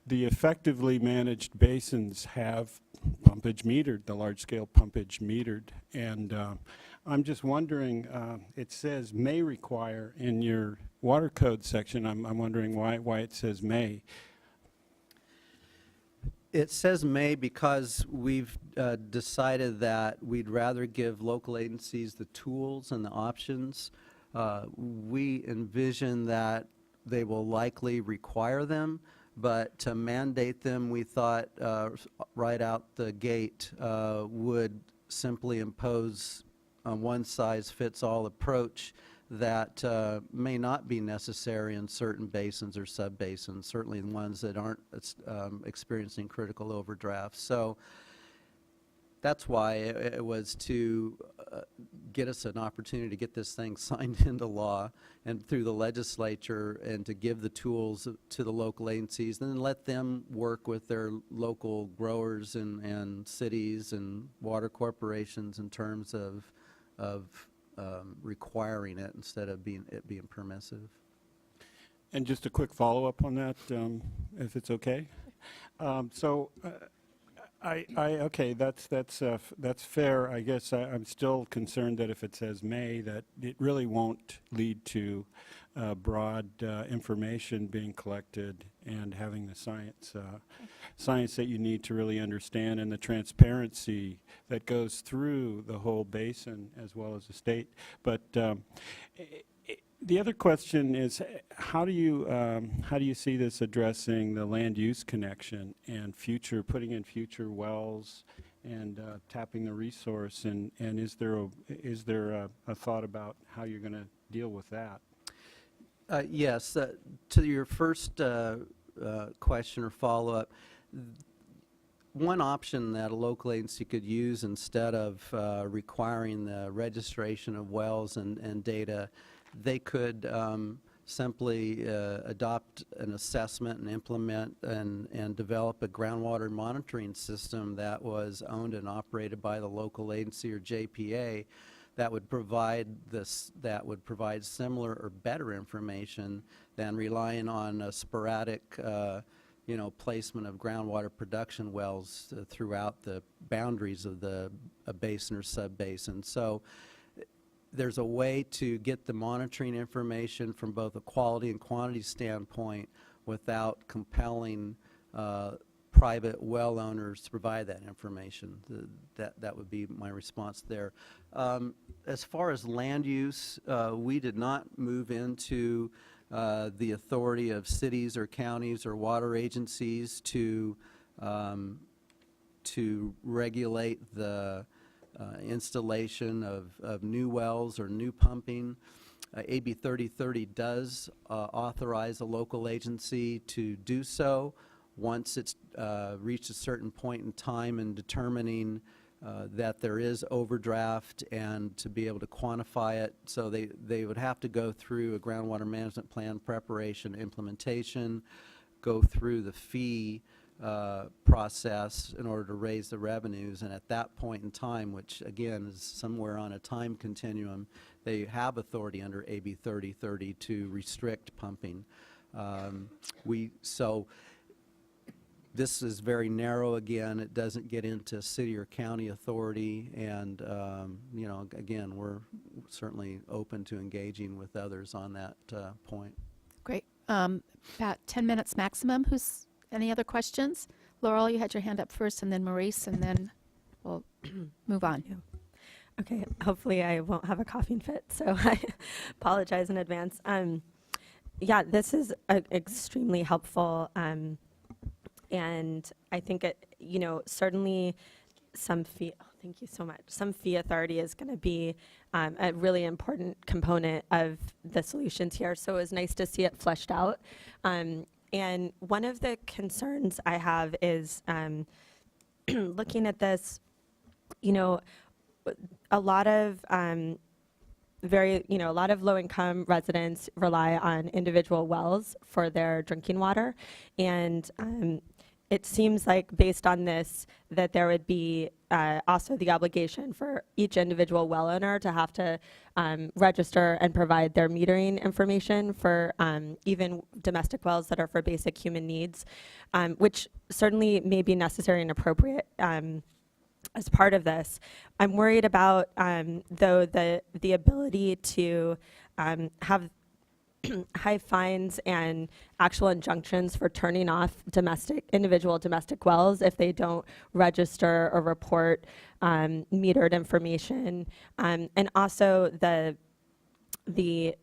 the effectively managed basins have pumpage metered, the large-scale pumpage metered. And I'm just wondering, it says may require in your water code section. I'm wondering why it says may. It says may because we've decided that we'd rather give local agencies the tools and the options. We envision that they will likely require them, but to mandate them, we thought right out the gate would simply impose a one-size-fits-all approach that may not be necessary in certain basins or sub-basins, certainly the ones that aren't experiencing critical overdrafts. So that's why it was to get us an opportunity to get this thing signed into law and through the legislature, and to give the tools to the local agencies, and then let them work with their local growers and cities and water corporations in terms of requiring it instead of it being permissive. And just a quick follow-up on that, if it's okay. Okay, that's fair. I guess I'm still concerned that if it says may, that it really won't lead to broad information being collected and having the science that you need to really understand, and the transparency that goes through the whole basin as well as the state. But the other question is, how do you see this addressing the land use connection and putting in future wells and tapping the resource? And is there a thought about how you're going to deal with that? Yes, to your first question or follow-up, one option that a local agency could use instead of requiring the registration of wells and data, they could simply adopt an assessment and implement and develop a groundwater monitoring system that was owned and operated by the local agency or JPA that would provide similar or better information than relying on a sporadic placement of groundwater production wells throughout the boundaries of a basin or sub-basin. So there's a way to get the monitoring information from both a quality and quantity standpoint without compelling private well owners to provide that information. That would be my response there. As far as land use, we did not move into the authority of cities or counties or water agencies to regulate the installation of new wells or new pumping. AB 3030 does authorize a local agency to do so once it's reached a certain point in time in determining that there is overdraft, and to be able to quantify it. So they would have to go through a groundwater management plan preparation, implementation, go through the fee process in order to raise the revenues, and at that point in time, which again is somewhere on a time continuum, they have authority under AB 3030 to restrict pumping. So this is very narrow again. It doesn't get into city or county authority, and again, we're certainly open to engaging with others on that point. Great. About 10 minutes maximum. Any other questions? Laurel, you had your hand up first, and then Maurice, and then we'll move on. Yeah. Okay, hopefully I won't have a coughing fit, so I apologize in advance. Yeah, this is extremely helpful, and I think it, certainly some fee, thank you so much. Some fee authority is going to be a really important component of the solutions here, so it was nice to see it fleshed out. And one of the concerns I have is looking at this you know, a lot of a lot of low-income residents rely on individual wells for their drinking water, and it seems like based on this that there would be also the obligation for each individual well owner to have to register and provide their metering information for even domestic wells that are for basic human needs, which certainly may be necessary and appropriate as part of this. I'm worried about, though, the ability to have high fines and actual injunctions for turning off individual domestic wells if they don't register or report metered information, and also the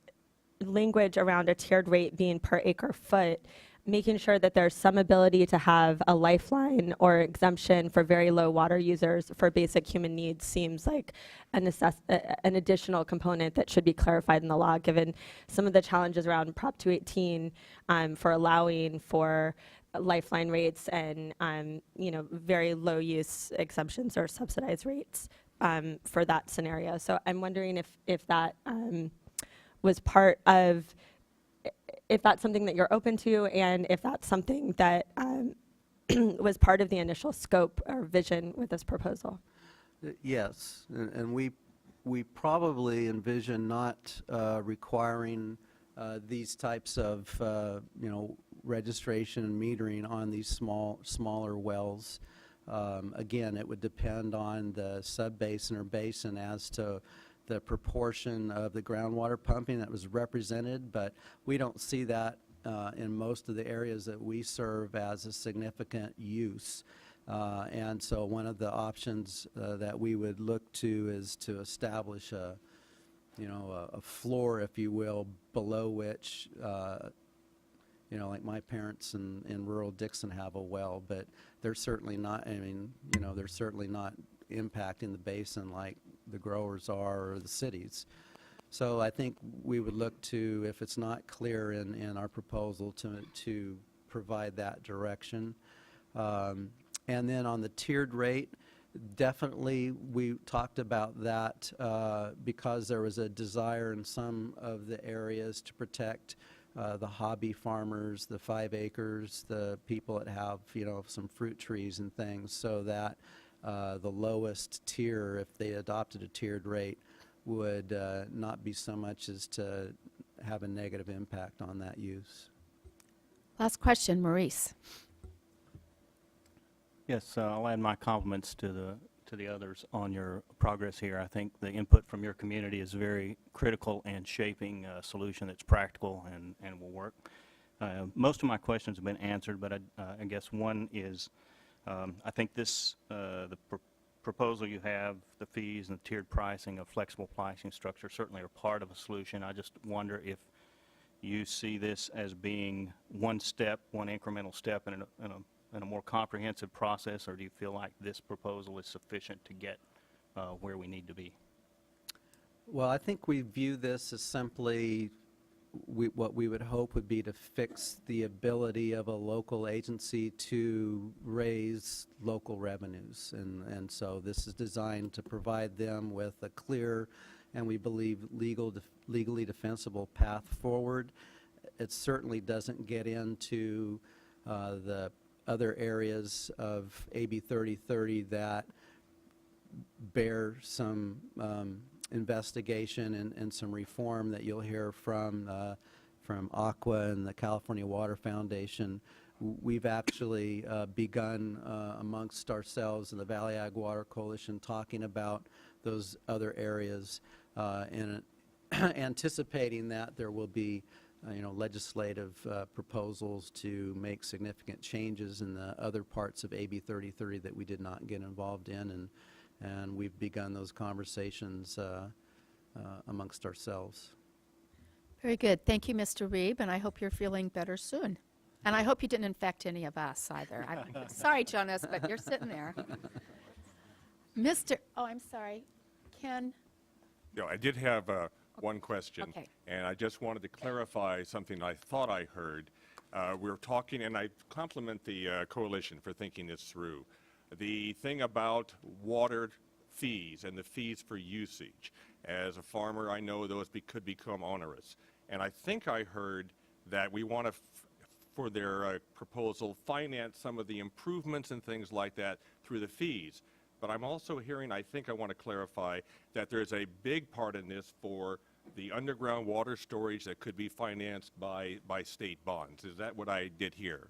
language around a tiered rate being per acre foot, making sure that there's some ability to have a lifeline or exemption for very low water users for basic human needs seems like an additional component that should be clarified in the law, given some of the challenges around Prop 218 for allowing for lifeline rates and very low use exemptions or subsidized rates for that scenario. So I'm wondering if that was part of, if that's something that you're open to, and if that's something that was part of the initial scope or vision with this proposal. Yes, and we probably envision not requiring these types of registration and metering on these smaller wells. Again, it would depend on the sub-basin or basin as to the proportion of the groundwater pumping that was represented, but we don't see that in most of the areas that we serve as a significant use. And so one of the options that we would look to is to establish a floor, if you will, below which, like my parents in rural Dixon have a well, but they're certainly not, they're certainly not impacting the basin like the growers are or the cities. So I think we would look to, if it's not clear in our proposal, to provide that direction. And then on the tiered rate, definitely we talked about that because there was a desire in some of the areas to protect the hobby farmers, the 5 acres, the people that have some fruit trees and things, so that the lowest tier, if they adopted a tiered rate, would not be so much as to have a negative impact on that use. Last question, Maurice. Yes, I'll add my compliments to the others on your progress here. I think the input from your community is very critical in shaping a solution that's practical and will work. Most of my questions have been answered, but I guess one is, I think the proposal you have, the fees and the tiered pricing, a flexible pricing structure certainly are part of a solution. I just wonder if you see this as being one incremental step in a more comprehensive process, or do you feel like this proposal is sufficient to get where we need to be? Well, I think we view this as simply what we would hope would be to fix the ability of a local agency to raise local revenues. And so this is designed to provide them with a clear and we believe legally defensible path forward. It certainly doesn't get into the other areas of AB 3030 that bear some investigation and some reform that you'll hear from Aqua and the California Water Foundation. We've actually begun amongst ourselves and the Valley Ag Water Coalition talking about those other areas and anticipating that there will be legislative proposals to make significant changes in the other parts of AB 3030 that we did not get involved in, and we've begun those conversations amongst ourselves. Very good. Thank you, Mr. Reeb, and I hope you're feeling better soon. And I hope you didn't infect any of us either. Sorry, Jonas, but you're sitting there. I'm sorry, Ken? I did have one question. Okay. And I just wanted to clarify something I thought I heard. We were talking, and I compliment the coalition for thinking this through. The thing about water fees and the fees for usage. As a farmer, I know those could become onerous. And I think I heard that we want to, for their proposal, finance some of the improvements and things like that through the fees. But I'm also hearing, I think I want to clarify, that there's a big part in this for the underground water storage that could be financed by state bonds. Is that what I did here?